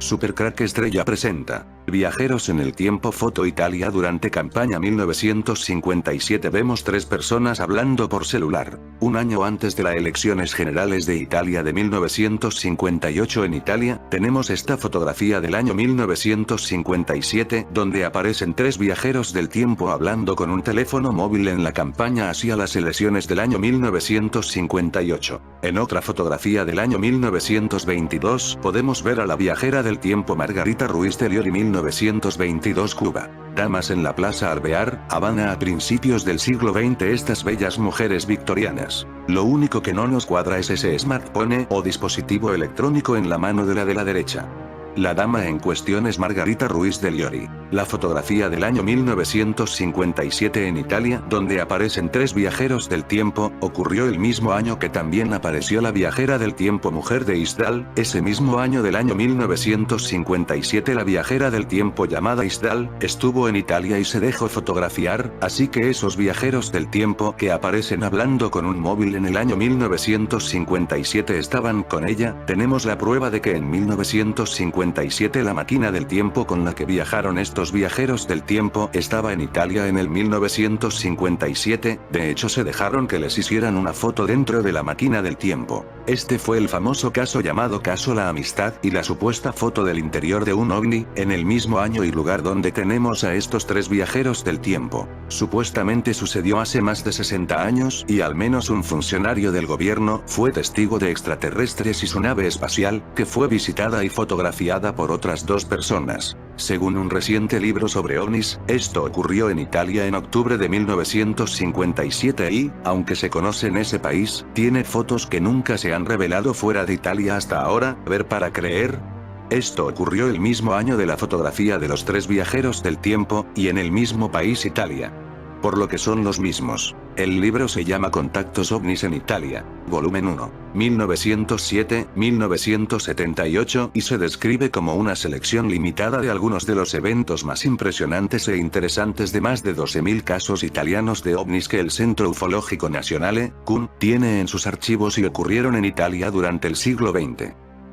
Supercrack Estrella presenta Viajeros en el tiempo. Foto Italia durante campaña 1957. Vemos tres personas hablando por celular. Un año antes de las elecciones generales de Italia de 1958 en Italia, tenemos esta fotografía del año 1957, donde aparecen tres viajeros del tiempo hablando con un teléfono móvil en la campaña hacia las elecciones del año 1958. En otra fotografía del año 1922, podemos ver a la viajera del tiempo Margarita Ruiz de Liori. 1922 Cuba. Damas en la Plaza Alvear, Habana a principios del siglo XX. Estas bellas mujeres victorianas. Lo único que no nos cuadra es ese smartphone o dispositivo electrónico en la mano de la derecha. La dama en cuestión es Margarita Ruiz de Liori. La fotografía del año 1957 en Italia, donde aparecen tres viajeros del tiempo, ocurrió el mismo año que también apareció la viajera del tiempo mujer de Isdal. Ese mismo año del año 1957 la viajera del tiempo llamada Isdal, estuvo en Italia y se dejó fotografiar, así que esos viajeros del tiempo que aparecen hablando con un móvil en el año 1957 estaban con ella. Tenemos la prueba de que en 1957 la máquina del tiempo con la que viajaron estos viajeros del tiempo estaba en Italia en el 1957, de hecho se dejaron que les hicieran una foto dentro de la máquina del tiempo. Este fue el famoso caso llamado Caso La Amistad y la supuesta foto del interior de un ovni, en el mismo año y lugar donde tenemos a estos tres viajeros del tiempo. Supuestamente sucedió hace más de 60 años y al menos un funcionario del gobierno fue testigo de extraterrestres y su nave espacial, que fue visitada y fotografiada por otras dos personas. Según un reciente libro sobre ovnis, esto ocurrió en Italia en octubre de 1957 y, aunque se conoce en ese país, tiene fotos que nunca se han revelado fuera de Italia hasta ahora. Ver para creer. Esto ocurrió el mismo año de la fotografía de los tres viajeros del tiempo, y en el mismo país, Italia. Por lo que son los mismos. El libro se llama Contactos OVNIs en Italia, volumen 1, 1907-1978 y se describe como una selección limitada de algunos de los eventos más impresionantes e interesantes de más de 12.000 casos italianos de ovnis que el Centro Ufológico Nazionale, CUN, tiene en sus archivos y ocurrieron en Italia durante el siglo XX.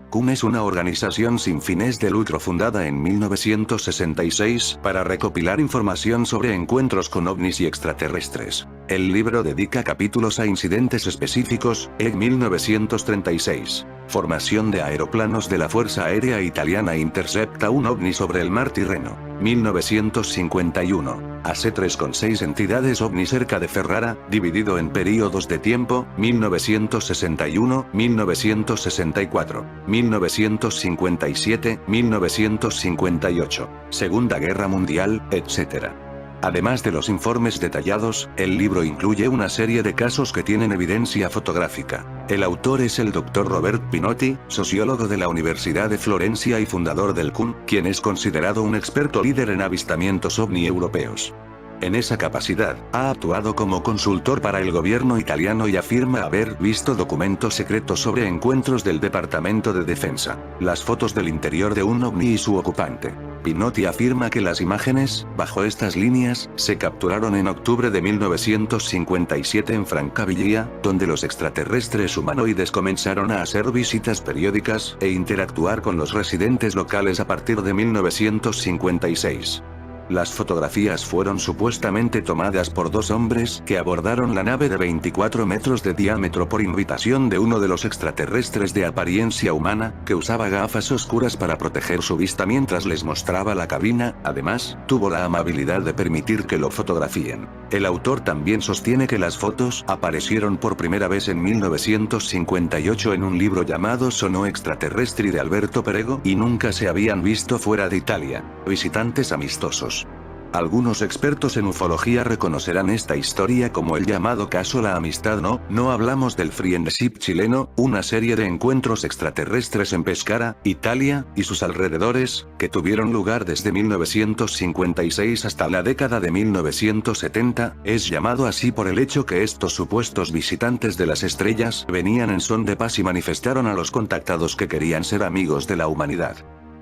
CUN es una organización sin fines de lucro fundada en 1966 para recopilar información sobre encuentros con ovnis y extraterrestres. El libro dedica capítulos a incidentes específicos. 1936. Formación de aeroplanos de la Fuerza Aérea Italiana intercepta un ovni sobre el mar Tirreno. 1951. AC 3,6 entidades ovni cerca de Ferrara, dividido en períodos de tiempo, 1961, 1964, 1957, 1958, Segunda Guerra Mundial, etc. Además de los informes detallados, el libro incluye una serie de casos que tienen evidencia fotográfica. El autor es el Dr. Robert Pinotti, sociólogo de la Universidad de Florencia y fundador del CUN, quien es considerado un experto líder en avistamientos ovni europeos. En esa capacidad, ha actuado como consultor para el gobierno italiano y afirma haber visto documentos secretos sobre encuentros del Departamento de Defensa, las fotos del interior de un ovni y su ocupante. Pinotti afirma que las imágenes, bajo estas líneas, se capturaron en octubre de 1957 en Francaviglia, donde los extraterrestres humanoides comenzaron a hacer visitas periódicas e interactuar con los residentes locales a partir de 1956. Las fotografías fueron supuestamente tomadas por dos hombres que abordaron la nave de 24 metros de diámetro por invitación de uno de los extraterrestres de apariencia humana, que usaba gafas oscuras para proteger su vista mientras les mostraba la cabina. Además, tuvo la amabilidad de permitir que lo fotografíen. El autor también sostiene que las fotos aparecieron por primera vez en 1958 en un libro llamado Sono Extraterrestri de Alberto Perego y nunca se habían visto fuera de Italia. Visitantes amistosos. Algunos expertos en ufología reconocerán esta historia como el llamado Caso La Amistad. No hablamos del Friendship chileno, una serie de encuentros extraterrestres en Pescara, Italia, y sus alrededores, que tuvieron lugar desde 1956 hasta la década de 1970, es llamado así por el hecho que estos supuestos visitantes de las estrellas venían en son de paz y manifestaron a los contactados que querían ser amigos de la humanidad.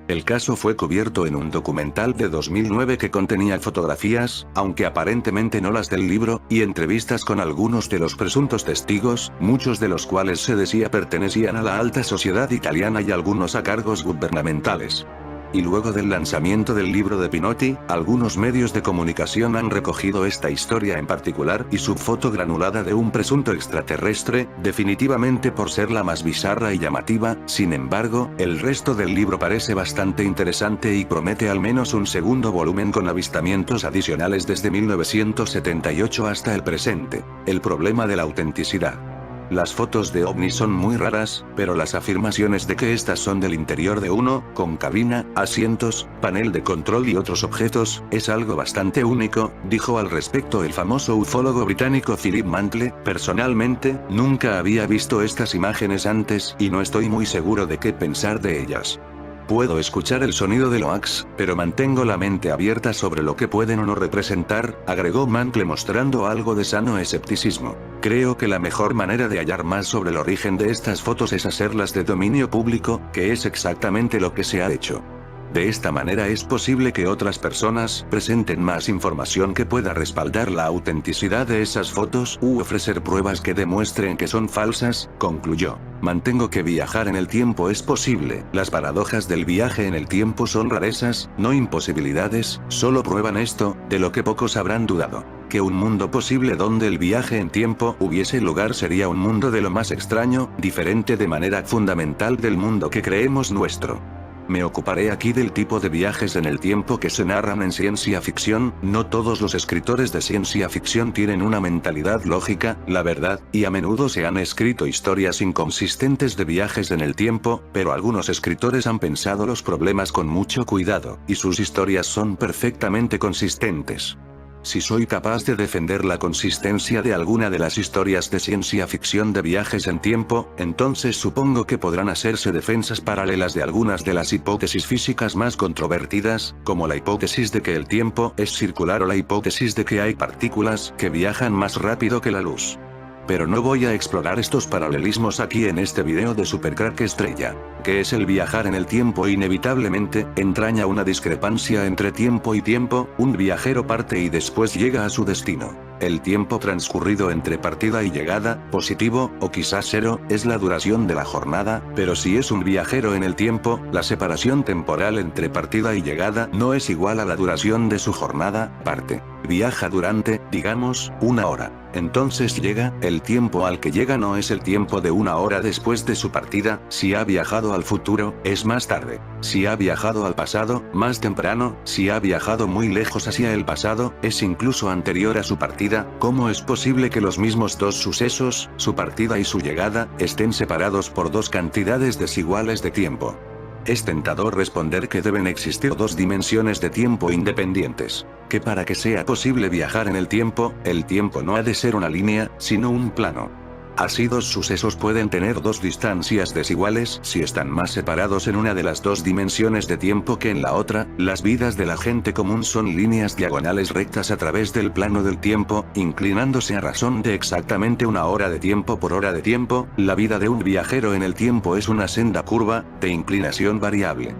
El caso fue cubierto en un documental de 2009 que contenía fotografías, aunque aparentemente no las del libro, y entrevistas con algunos de los presuntos testigos, muchos de los cuales se decía pertenecían a la alta sociedad italiana y algunos a cargos gubernamentales. Y luego del lanzamiento del libro de Pinotti, algunos medios de comunicación han recogido esta historia en particular y su foto granulada de un presunto extraterrestre, definitivamente por ser la más bizarra y llamativa. Sin embargo, el resto del libro parece bastante interesante y promete al menos un segundo volumen con avistamientos adicionales desde 1978 hasta el presente. El problema de la autenticidad. Las fotos de ovnis son muy raras, pero las afirmaciones de que estas son del interior de uno, con cabina, asientos, panel de control y otros objetos, es algo bastante único, dijo al respecto el famoso ufólogo británico Philip Mantle. Personalmente, nunca había visto estas imágenes antes y no estoy muy seguro de qué pensar de ellas. Puedo escuchar el sonido del hoax, pero mantengo la mente abierta sobre lo que pueden o no representar, agregó Mantle mostrando algo de sano escepticismo. Creo que la mejor manera de hallar más sobre el origen de estas fotos es hacerlas de dominio público, que es exactamente lo que se ha hecho. De esta manera es posible que otras personas presenten más información que pueda respaldar la autenticidad de esas fotos u ofrecer pruebas que demuestren que son falsas, concluyó. Mantengo que viajar en el tiempo es posible. Las paradojas del viaje en el tiempo son rarezas, no imposibilidades, solo prueban esto, de lo que pocos habrán dudado. Que un mundo posible donde el viaje en tiempo hubiese lugar sería un mundo de lo más extraño, diferente de manera fundamental del mundo que creemos nuestro. Me ocuparé aquí del tipo de viajes en el tiempo que se narran en ciencia ficción. No todos los escritores de ciencia ficción tienen una mentalidad lógica, la verdad, y a menudo se han escrito historias inconsistentes de viajes en el tiempo, pero algunos escritores han pensado los problemas con mucho cuidado, y sus historias son perfectamente consistentes. Si soy capaz de defender la consistencia de alguna de las historias de ciencia ficción de viajes en tiempo, entonces supongo que podrán hacerse defensas paralelas de algunas de las hipótesis físicas más controvertidas, como la hipótesis de que el tiempo es circular o la hipótesis de que hay partículas que viajan más rápido que la luz. Pero no voy a explorar estos paralelismos aquí en este video de Supercrack Estrella. ¿Qué es el viajar en el tiempo? Inevitablemente, entraña una discrepancia entre tiempo y tiempo. Un viajero parte y después llega a su destino. El tiempo transcurrido entre partida y llegada, positivo, o quizás cero, es la duración de la jornada, pero si es un viajero en el tiempo, la separación temporal entre partida y llegada no es igual a la duración de su jornada, parte. Viaja durante, digamos, una hora. Entonces llega, el tiempo al que llega no es el tiempo de una hora después de su partida. Si ha viajado al futuro, es más tarde. Si ha viajado al pasado, más temprano. Si ha viajado muy lejos hacia el pasado, es incluso anterior a su partida. ¿Cómo es posible que los mismos dos sucesos, su partida y su llegada, estén separados por dos cantidades desiguales de tiempo? Es tentador responder que deben existir dos dimensiones de tiempo independientes. Que para que sea posible viajar en el tiempo no ha de ser una línea, sino un plano. Así dos sucesos pueden tener dos distancias desiguales si están más separados en una de las dos dimensiones de tiempo que en la otra. Las vidas de la gente común son líneas diagonales rectas a través del plano del tiempo, inclinándose a razón de exactamente una hora de tiempo por hora de tiempo. La vida de un viajero en el tiempo es una senda curva, de inclinación variable.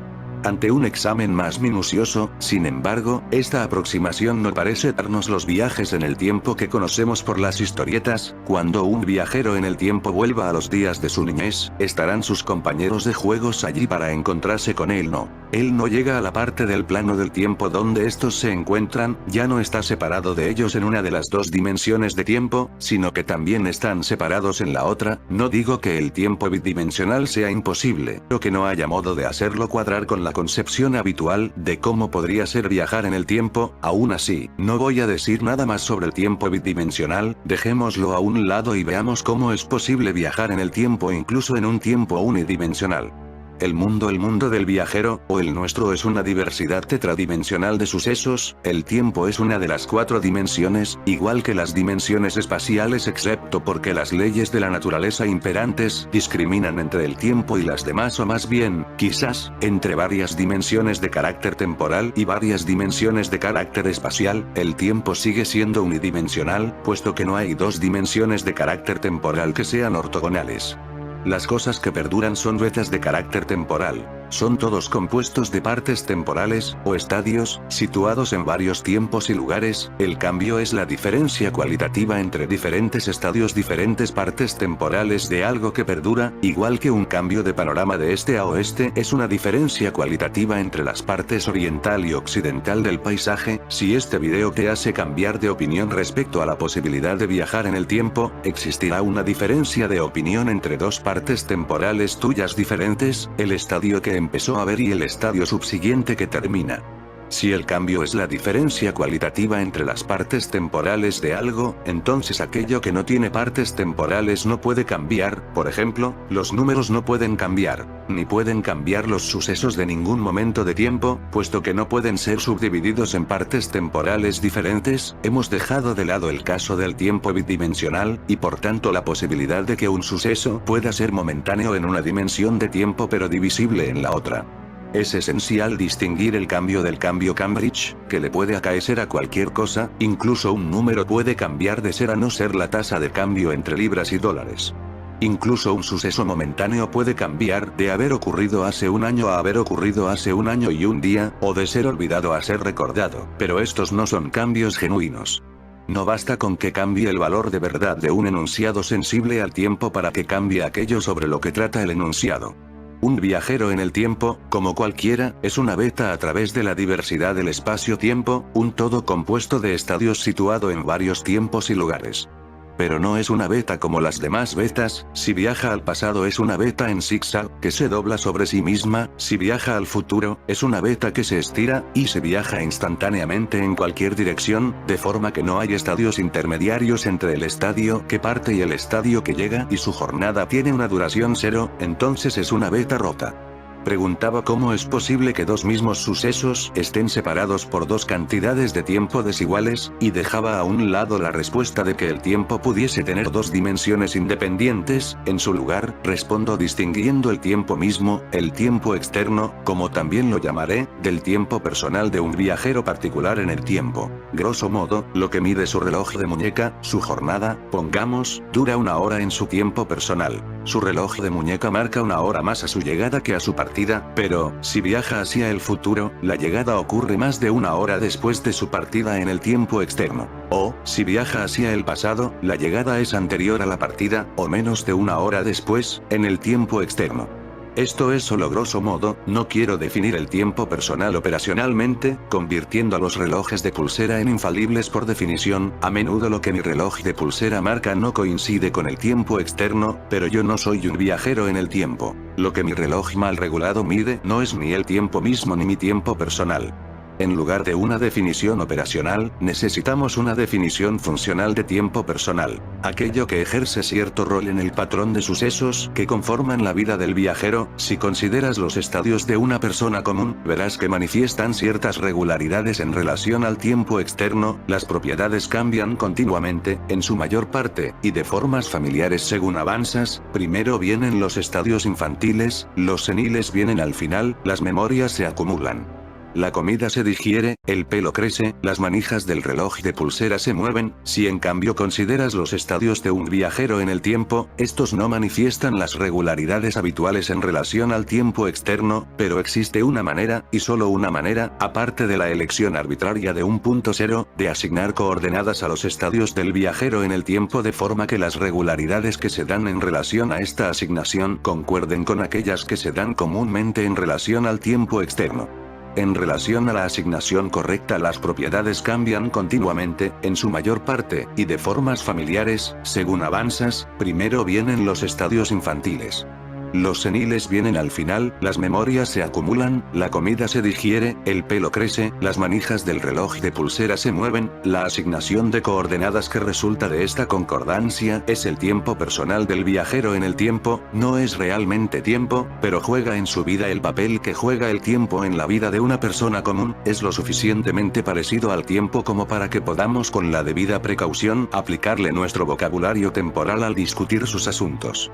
Ante un examen más minucioso, sin embargo, esta aproximación no parece darnos los viajes en el tiempo que conocemos por las historietas. Cuando un viajero en el tiempo vuelva a los días de su niñez, ¿estarán sus compañeros de juegos allí para encontrarse con él? No. Él no llega a la parte del plano del tiempo donde estos se encuentran, ya no está separado de ellos en una de las dos dimensiones de tiempo, sino que también están separados en la otra. No digo que el tiempo bidimensional sea imposible, o que no haya modo de hacerlo cuadrar con la concepción habitual de cómo podría ser viajar en el tiempo. Aún así, no voy a decir nada más sobre el tiempo bidimensional, dejémoslo a un lado y veamos cómo es posible viajar en el tiempo incluso en un tiempo unidimensional. El mundo del viajero, o el nuestro, es una diversidad tetradimensional de sucesos. El tiempo es una de las cuatro dimensiones, igual que las dimensiones espaciales, excepto porque las leyes de la naturaleza imperantes discriminan entre el tiempo y las demás, o más bien, quizás, entre varias dimensiones de carácter temporal y varias dimensiones de carácter espacial. El tiempo sigue siendo unidimensional, puesto que no hay dos dimensiones de carácter temporal que sean ortogonales. Las cosas que perduran son vetas de carácter temporal. Son todos compuestos de partes temporales, o estadios, situados en varios tiempos y lugares. El cambio es la diferencia cualitativa entre diferentes estadios, diferentes partes temporales de algo que perdura, igual que un cambio de panorama de este a oeste es una diferencia cualitativa entre las partes oriental y occidental del paisaje. Si este video te hace cambiar de opinión respecto a la posibilidad de viajar en el tiempo, existirá una diferencia de opinión entre dos partes temporales tuyas diferentes, el estadio que empezó a ver y el estadio subsiguiente que termina. Si el cambio es la diferencia cualitativa entre las partes temporales de algo, entonces aquello que no tiene partes temporales no puede cambiar. Por ejemplo, los números no pueden cambiar, ni pueden cambiar los sucesos de ningún momento de tiempo, puesto que no pueden ser subdivididos en partes temporales diferentes. Hemos dejado de lado el caso del tiempo bidimensional, y por tanto la posibilidad de que un suceso pueda ser momentáneo en una dimensión de tiempo pero divisible en la otra. Es esencial distinguir el cambio del cambio Cambridge, que le puede acaecer a cualquier cosa, incluso un número puede cambiar de ser a no ser la tasa de cambio entre libras y dólares. Incluso un suceso momentáneo puede cambiar de haber ocurrido hace un año a haber ocurrido hace un año y un día, o de ser olvidado a ser recordado, pero estos no son cambios genuinos. No basta con que cambie el valor de verdad de un enunciado sensible al tiempo para que cambie aquello sobre lo que trata el enunciado. Un viajero en el tiempo, como cualquiera, es una beta a través de la diversidad del espacio-tiempo, un todo compuesto de estadios situado en varios tiempos y lugares. Pero no es una beta como las demás betas. Si viaja al pasado es una beta en zigzag, que se dobla sobre sí misma. Si viaja al futuro, es una beta que se estira, y se viaja instantáneamente en cualquier dirección, de forma que no hay estadios intermediarios entre el estadio que parte y el estadio que llega, y su jornada tiene una duración cero, entonces es una beta rota. Preguntaba cómo es posible que dos mismos sucesos estén separados por dos cantidades de tiempo desiguales, y dejaba a un lado la respuesta de que el tiempo pudiese tener dos dimensiones independientes. En su lugar, respondo distinguiendo el tiempo mismo, el tiempo externo, como también lo llamaré, del tiempo personal de un viajero particular en el tiempo. Grosso modo, lo que mide su reloj de muñeca, su jornada, pongamos, dura una hora en su tiempo personal. Su reloj de muñeca marca una hora más a su llegada que a su partida, pero, si viaja hacia el futuro, la llegada ocurre más de una hora después de su partida en el tiempo externo. O, si viaja hacia el pasado, la llegada es anterior a la partida, o menos de una hora después, en el tiempo externo. Esto es solo grosso modo. No quiero definir el tiempo personal operacionalmente, convirtiendo a los relojes de pulsera en infalibles por definición. A menudo lo que mi reloj de pulsera marca no coincide con el tiempo externo, pero yo no soy un viajero en el tiempo. Lo que mi reloj mal regulado mide no es ni el tiempo mismo ni mi tiempo personal. En lugar de una definición operacional, necesitamos una definición funcional de tiempo personal, aquello que ejerce cierto rol en el patrón de sucesos que conforman la vida del viajero. Si consideras los estadios de una persona común, verás que manifiestan ciertas regularidades en relación al tiempo externo. Las propiedades cambian continuamente, en su mayor parte, y de formas familiares según avanzas. Primero vienen los estadios infantiles, los seniles vienen al final, las memorias se acumulan. La comida se digiere, el pelo crece, las manijas del reloj de pulsera se mueven. Si en cambio consideras los estadios de un viajero en el tiempo, estos no manifiestan las regularidades habituales en relación al tiempo externo, pero existe una manera, y solo una manera, aparte de la elección arbitraria de un punto cero, de asignar coordenadas a los estadios del viajero en el tiempo de forma que las regularidades que se dan en relación a esta asignación concuerden con aquellas que se dan comúnmente en relación al tiempo externo. En relación a la asignación correcta, las propiedades cambian continuamente, en su mayor parte, y de formas familiares, según avanzas. Primero vienen los estadios infantiles. Los seniles vienen al final, las memorias se acumulan, la comida se digiere, el pelo crece, las manijas del reloj de pulsera se mueven. La asignación de coordenadas que resulta de esta concordancia es el tiempo personal del viajero en el tiempo. No es realmente tiempo, pero juega en su vida el papel que juega el tiempo en la vida de una persona común. Es lo suficientemente parecido al tiempo como para que podamos con la debida precaución aplicarle nuestro vocabulario temporal al discutir sus asuntos.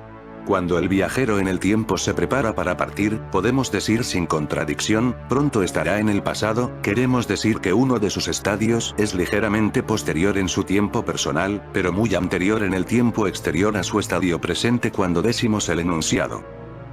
Cuando el viajero en el tiempo se prepara para partir, podemos decir sin contradicción, pronto estará en el pasado. Queremos decir que uno de sus estadios es ligeramente posterior en su tiempo personal, pero muy anterior en el tiempo exterior a su estadio presente cuando decimos el enunciado.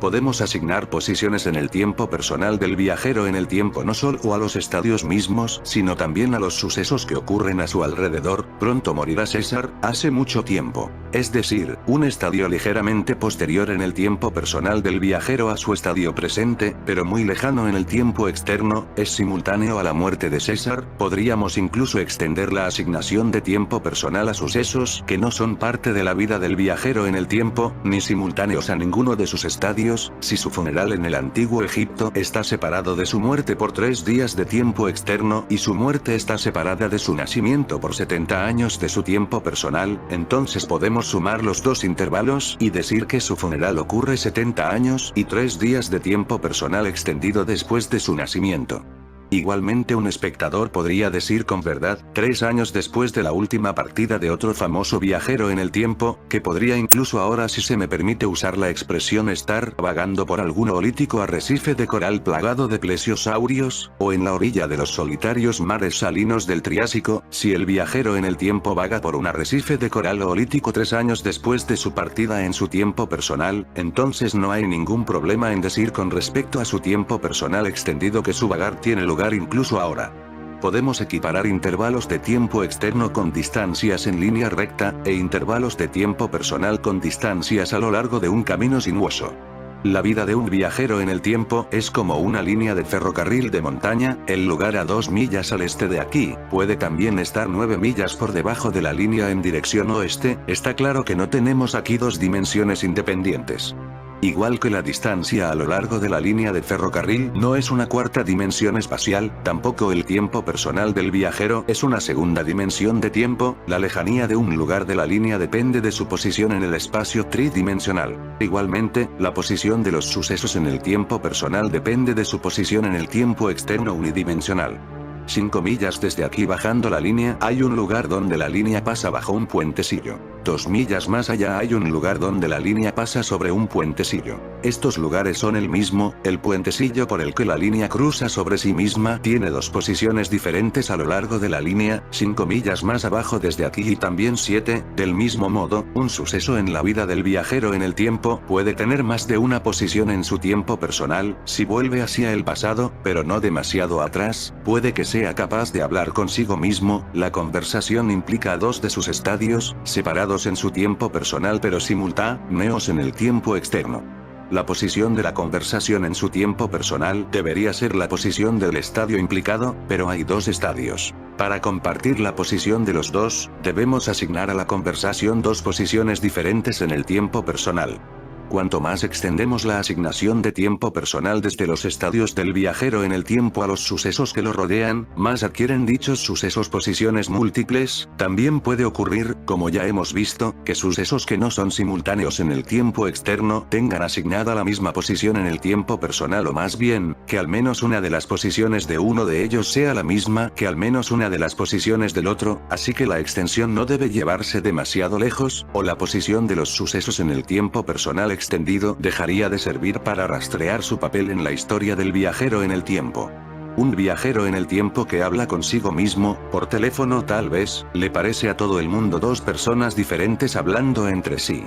Podemos asignar posiciones en el tiempo personal del viajero en el tiempo no solo a los estadios mismos, sino también a los sucesos que ocurren a su alrededor. Pronto morirá César, hace mucho tiempo. Es decir, un estadio ligeramente posterior en el tiempo personal del viajero a su estadio presente, pero muy lejano en el tiempo externo, es simultáneo a la muerte de César. Podríamos incluso extender la asignación de tiempo personal a sucesos que no son parte de la vida del viajero en el tiempo, ni simultáneos a ninguno de sus estadios. Si su funeral en el antiguo Egipto está separado de su muerte por 3 días de tiempo externo y su muerte está separada de su nacimiento por 70 años de su tiempo personal, entonces podemos sumar los dos intervalos y decir que su funeral ocurre 70 años y 3 días de tiempo personal extendido después de su nacimiento. Igualmente un espectador podría decir con verdad, 3 años después de la última partida de otro famoso viajero en el tiempo, que podría incluso ahora, si se me permite usar la expresión, estar vagando por algún olítico arrecife de coral plagado de plesiosaurios, o en la orilla de los solitarios mares salinos del Triásico. Si el viajero en el tiempo vaga por un arrecife de coral olítico 3 años después de su partida en su tiempo personal, entonces no hay ningún problema en decir con respecto a su tiempo personal extendido que su vagar tiene lugar incluso ahora. Podemos equiparar intervalos de tiempo externo con distancias en línea recta, e intervalos de tiempo personal con distancias a lo largo de un camino sinuoso. La vida de un viajero en el tiempo es como una línea de ferrocarril de montaña. El lugar a 2 millas al este de aquí puede también estar 9 millas por debajo de la línea en dirección oeste. Está claro que no tenemos aquí dos dimensiones independientes. Igual que la distancia a lo largo de la línea de ferrocarril no es una cuarta dimensión espacial, tampoco el tiempo personal del viajero es una segunda dimensión de tiempo. La lejanía de un lugar de la línea depende de su posición en el espacio tridimensional. Igualmente, la posición de los sucesos en el tiempo personal depende de su posición en el tiempo externo unidimensional. 5 millas desde aquí bajando la línea hay un lugar donde la línea pasa bajo un puentecillo. 2 millas más allá hay un lugar donde la línea pasa sobre un puentecillo. Estos lugares son el mismo. El puentecillo por el que la línea cruza sobre sí misma tiene dos posiciones diferentes a lo largo de la línea, 5 millas más abajo desde aquí y también 7. Del mismo modo, un suceso en la vida del viajero en el tiempo puede tener más de una posición en su tiempo personal. Si vuelve hacia el pasado, pero no demasiado atrás, puede que sea capaz de hablar consigo mismo. La conversación implica a dos de sus estadios, separados en su tiempo personal pero simultáneos en el tiempo externo. La posición de la conversación en su tiempo personal debería ser la posición del estadio implicado, pero hay dos estadios. Para compartir la posición de los dos, debemos asignar a la conversación dos posiciones diferentes en el tiempo personal. Cuanto más extendemos la asignación de tiempo personal desde los estadios del viajero en el tiempo a los sucesos que lo rodean, más adquieren dichos sucesos posiciones múltiples. También puede ocurrir, como ya hemos visto, que sucesos que no son simultáneos en el tiempo externo tengan asignada la misma posición en el tiempo personal, o más bien, que al menos una de las posiciones de uno de ellos sea la misma que al menos una de las posiciones del otro, así que la extensión no debe llevarse demasiado lejos, o la posición de los sucesos en el tiempo personal extendido dejaría de servir para rastrear su papel en la historia del viajero en el tiempo. Un viajero en el tiempo que habla consigo mismo, por teléfono tal vez, le parece a todo el mundo dos personas diferentes hablando entre sí.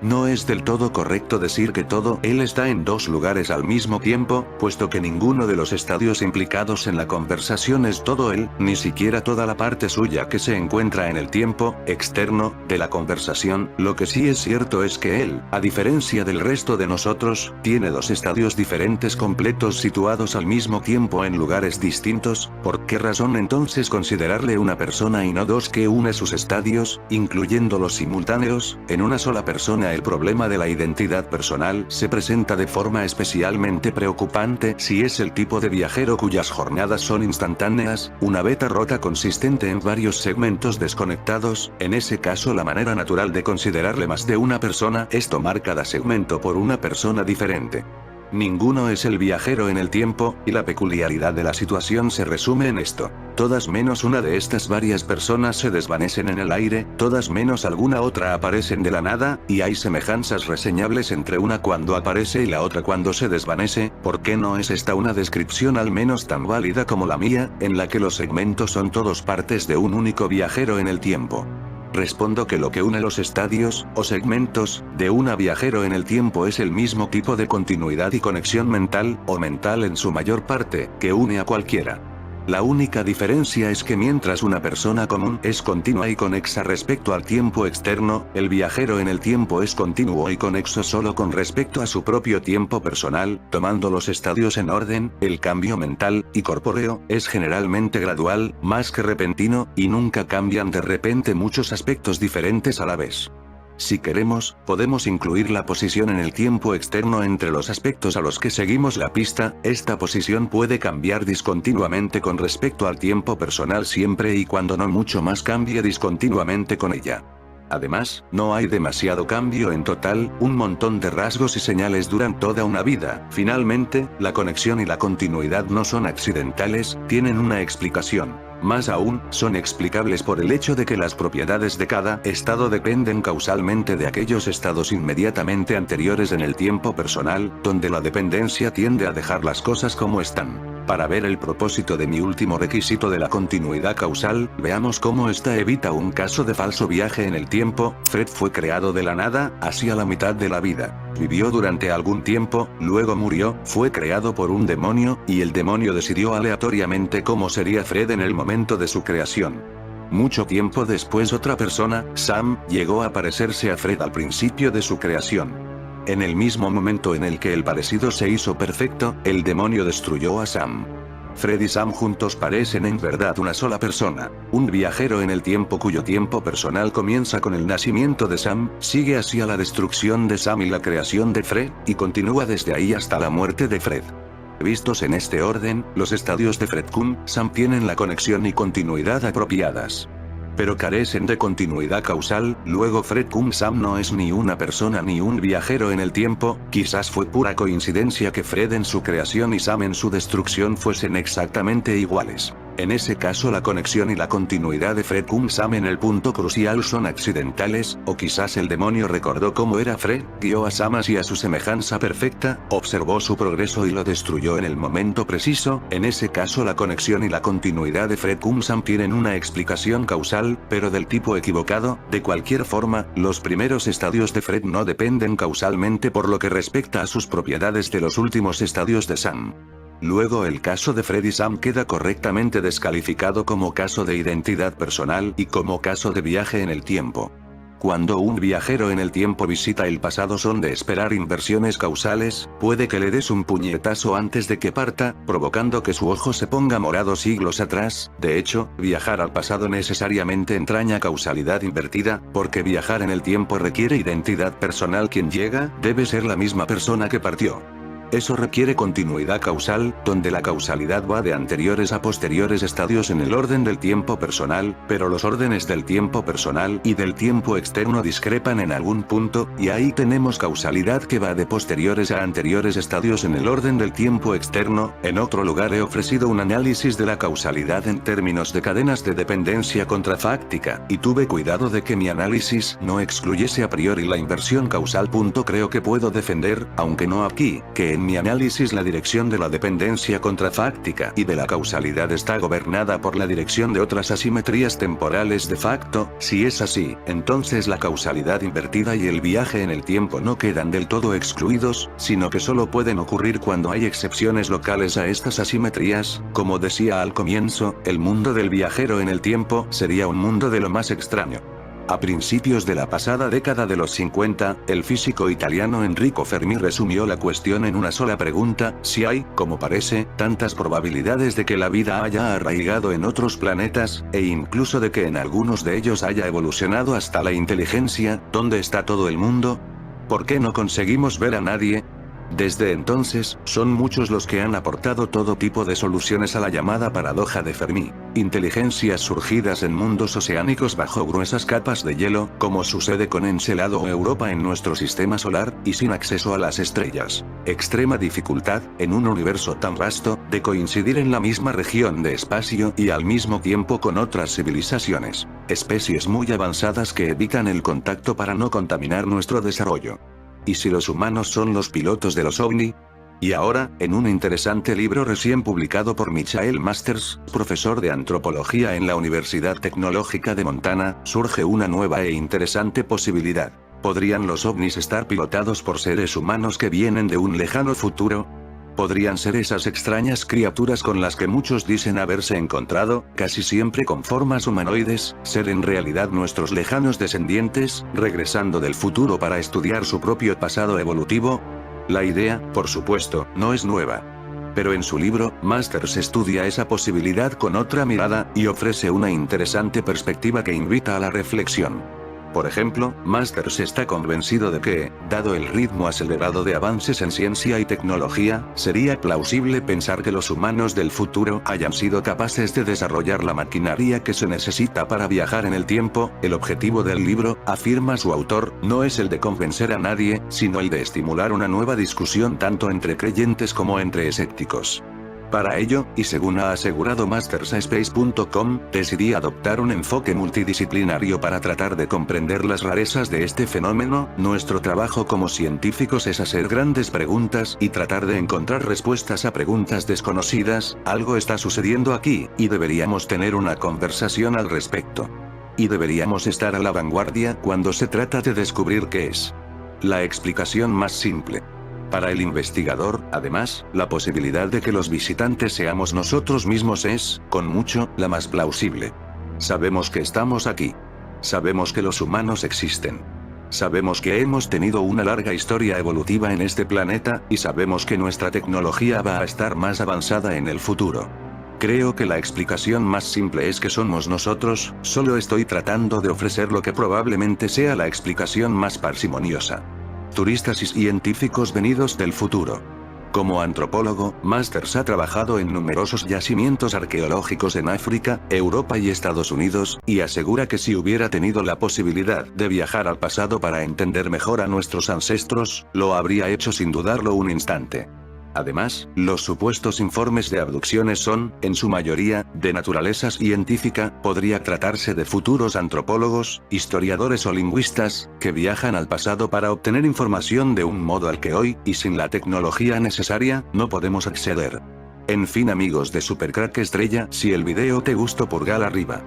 No es del todo correcto decir que todo él está en dos lugares al mismo tiempo, puesto que ninguno de los estadios implicados en la conversación es todo él, ni siquiera toda la parte suya que se encuentra en el tiempo externo de la conversación. Lo que sí es cierto es que él, a diferencia del resto de nosotros, tiene dos estadios diferentes completos situados al mismo tiempo en lugares distintos. ¿Por qué razón entonces considerarle una persona y no dos que une sus estadios, incluyendo los simultáneos, en una sola persona? El problema de la identidad personal se presenta de forma especialmente preocupante si es el tipo de viajero cuyas jornadas son instantáneas, una beta rota consistente en varios segmentos desconectados. En ese caso, la manera natural de considerarle más de una persona es tomar cada segmento por una persona diferente. Ninguno es el viajero en el tiempo, y la peculiaridad de la situación se resume en esto. Todas menos una de estas varias personas se desvanecen en el aire, todas menos alguna otra aparecen de la nada, y hay semejanzas reseñables entre una cuando aparece y la otra cuando se desvanece. ¿Por qué no es esta una descripción al menos tan válida como la mía, en la que los segmentos son todos partes de un único viajero en el tiempo? Respondo que lo que une los estadios, o segmentos, de un viajero en el tiempo es el mismo tipo de continuidad y conexión mental, o mental en su mayor parte, que une a cualquiera. La única diferencia es que mientras una persona común es continua y conexa respecto al tiempo externo, el viajero en el tiempo es continuo y conexo solo con respecto a su propio tiempo personal, tomando los estadios en orden. El cambio mental y corpóreo es generalmente gradual, más que repentino, y nunca cambian de repente muchos aspectos diferentes a la vez. Si queremos, podemos incluir la posición en el tiempo externo entre los aspectos a los que seguimos la pista. Esta posición puede cambiar discontinuamente con respecto al tiempo personal siempre y cuando no mucho más cambie discontinuamente con ella. Además, no hay demasiado cambio en total, un montón de rasgos y señales duran toda una vida. Finalmente, la conexión y la continuidad no son accidentales, tienen una explicación. Más aún, son explicables por el hecho de que las propiedades de cada estado dependen causalmente de aquellos estados inmediatamente anteriores en el tiempo personal, donde la dependencia tiende a dejar las cosas como están. Para ver el propósito de mi último requisito de la continuidad causal, veamos cómo esta evita un caso de falso viaje en el tiempo. Fred fue creado de la nada, hacia la mitad de la vida. Vivió durante algún tiempo, luego murió, fue creado por un demonio, y el demonio decidió aleatoriamente cómo sería Fred en el momento de su creación. Mucho tiempo después otra persona, Sam, llegó a parecerse a Fred al principio de su creación. En el mismo momento en el que el parecido se hizo perfecto, el demonio destruyó a Sam. Fred y Sam juntos parecen en verdad una sola persona, un viajero en el tiempo cuyo tiempo personal comienza con el nacimiento de Sam, sigue hacia la destrucción de Sam y la creación de Fred, y continúa desde ahí hasta la muerte de Fred. Vistos en este orden, los estadios de Fred Kun Sam tienen la conexión y continuidad apropiadas. Pero carecen de continuidad causal. Luego Fred Kun Sam no es ni una persona ni un viajero en el tiempo. Quizás fue pura coincidencia que Fred en su creación y Sam en su destrucción fuesen exactamente iguales. En ese caso la conexión y la continuidad de Fred Kun Sam en el punto crucial son accidentales, o quizás el demonio recordó cómo era Fred, guió a Sam hacia su semejanza perfecta, observó su progreso y lo destruyó en el momento preciso. En ese caso la conexión y la continuidad de Fred Kun Sam tienen una explicación causal, pero del tipo equivocado. De cualquier forma, los primeros estadios de Fred no dependen causalmente por lo que respecta a sus propiedades de los últimos estadios de Sam. Luego el caso de Fred y Sam queda correctamente descalificado como caso de identidad personal y como caso de viaje en el tiempo. Cuando un viajero en el tiempo visita el pasado son de esperar inversiones causales, puede que le des un puñetazo antes de que parta, provocando que su ojo se ponga morado siglos atrás. De hecho, viajar al pasado necesariamente entraña causalidad invertida, porque viajar en el tiempo requiere identidad personal. Quien llega, debe ser la misma persona que partió. Eso requiere continuidad causal, donde la causalidad va de anteriores a posteriores estadios en el orden del tiempo personal, pero los órdenes del tiempo personal y del tiempo externo discrepan en algún punto, y ahí tenemos causalidad que va de posteriores a anteriores estadios en el orden del tiempo externo. En otro lugar he ofrecido un análisis de la causalidad en términos de cadenas de dependencia contrafáctica, y tuve cuidado de que mi análisis no excluyese a priori la inversión causal. Creo que puedo defender, aunque no aquí, que en mi análisis la dirección de la dependencia contrafáctica y de la causalidad está gobernada por la dirección de otras asimetrías temporales de facto. Si es así, entonces la causalidad invertida y el viaje en el tiempo no quedan del todo excluidos, sino que solo pueden ocurrir cuando hay excepciones locales a estas asimetrías. Como decía al comienzo, el mundo del viajero en el tiempo sería un mundo de lo más extraño. A principios de la pasada década de los 50, el físico italiano Enrico Fermi resumió la cuestión en una sola pregunta: si hay, como parece, tantas probabilidades de que la vida haya arraigado en otros planetas, e incluso de que en algunos de ellos haya evolucionado hasta la inteligencia, ¿dónde está todo el mundo? ¿Por qué no conseguimos ver a nadie? Desde entonces, son muchos los que han aportado todo tipo de soluciones a la llamada paradoja de Fermi. Inteligencias surgidas en mundos oceánicos bajo gruesas capas de hielo, como sucede con Encelado o Europa en nuestro sistema solar, y sin acceso a las estrellas. Extrema dificultad, en un universo tan vasto, de coincidir en la misma región de espacio y al mismo tiempo con otras civilizaciones. Especies muy avanzadas que evitan el contacto para no contaminar nuestro desarrollo. ¿Y si los humanos son los pilotos de los ovni? Y ahora, en un interesante libro recién publicado por Michael Masters, profesor de antropología en la Universidad Tecnológica de Montana, surge una nueva e interesante posibilidad. ¿Podrían los ovnis estar pilotados por seres humanos que vienen de un lejano futuro? ¿Podrían ser esas extrañas criaturas con las que muchos dicen haberse encontrado, casi siempre con formas humanoides, ser en realidad nuestros lejanos descendientes, regresando del futuro para estudiar su propio pasado evolutivo? La idea, por supuesto, no es nueva. Pero en su libro, Masters estudia esa posibilidad con otra mirada, y ofrece una interesante perspectiva que invita a la reflexión. Por ejemplo, Masters está convencido de que, dado el ritmo acelerado de avances en ciencia y tecnología, sería plausible pensar que los humanos del futuro hayan sido capaces de desarrollar la maquinaria que se necesita para viajar en el tiempo. El objetivo del libro, afirma su autor, no es el de convencer a nadie, sino el de estimular una nueva discusión tanto entre creyentes como entre escépticos. Para ello, y según ha asegurado masterspace.com, decidí adoptar un enfoque multidisciplinario para tratar de comprender las rarezas de este fenómeno. Nuestro trabajo como científicos es hacer grandes preguntas y tratar de encontrar respuestas a preguntas desconocidas. Algo está sucediendo aquí, y deberíamos tener una conversación al respecto. Y deberíamos estar a la vanguardia cuando se trata de descubrir qué es. La explicación más simple. Para el investigador, además, la posibilidad de que los visitantes seamos nosotros mismos es, con mucho, la más plausible. Sabemos que estamos aquí. Sabemos que los humanos existen. Sabemos que hemos tenido una larga historia evolutiva en este planeta, y sabemos que nuestra tecnología va a estar más avanzada en el futuro. Creo que la explicación más simple es que somos nosotros. Solo estoy tratando de ofrecer lo que probablemente sea la explicación más parsimoniosa. Turistas y científicos venidos del futuro. Como antropólogo, Masters ha trabajado en numerosos yacimientos arqueológicos en África, Europa y Estados Unidos, y asegura que si hubiera tenido la posibilidad de viajar al pasado para entender mejor a nuestros ancestros, lo habría hecho sin dudarlo un instante. Además, los supuestos informes de abducciones son, en su mayoría, de naturaleza científica. Podría tratarse de futuros antropólogos, historiadores o lingüistas, que viajan al pasado para obtener información de un modo al que hoy, y sin la tecnología necesaria, no podemos acceder. En fin amigos de Supercrack Estrella, si el video te gustó pulgar arriba.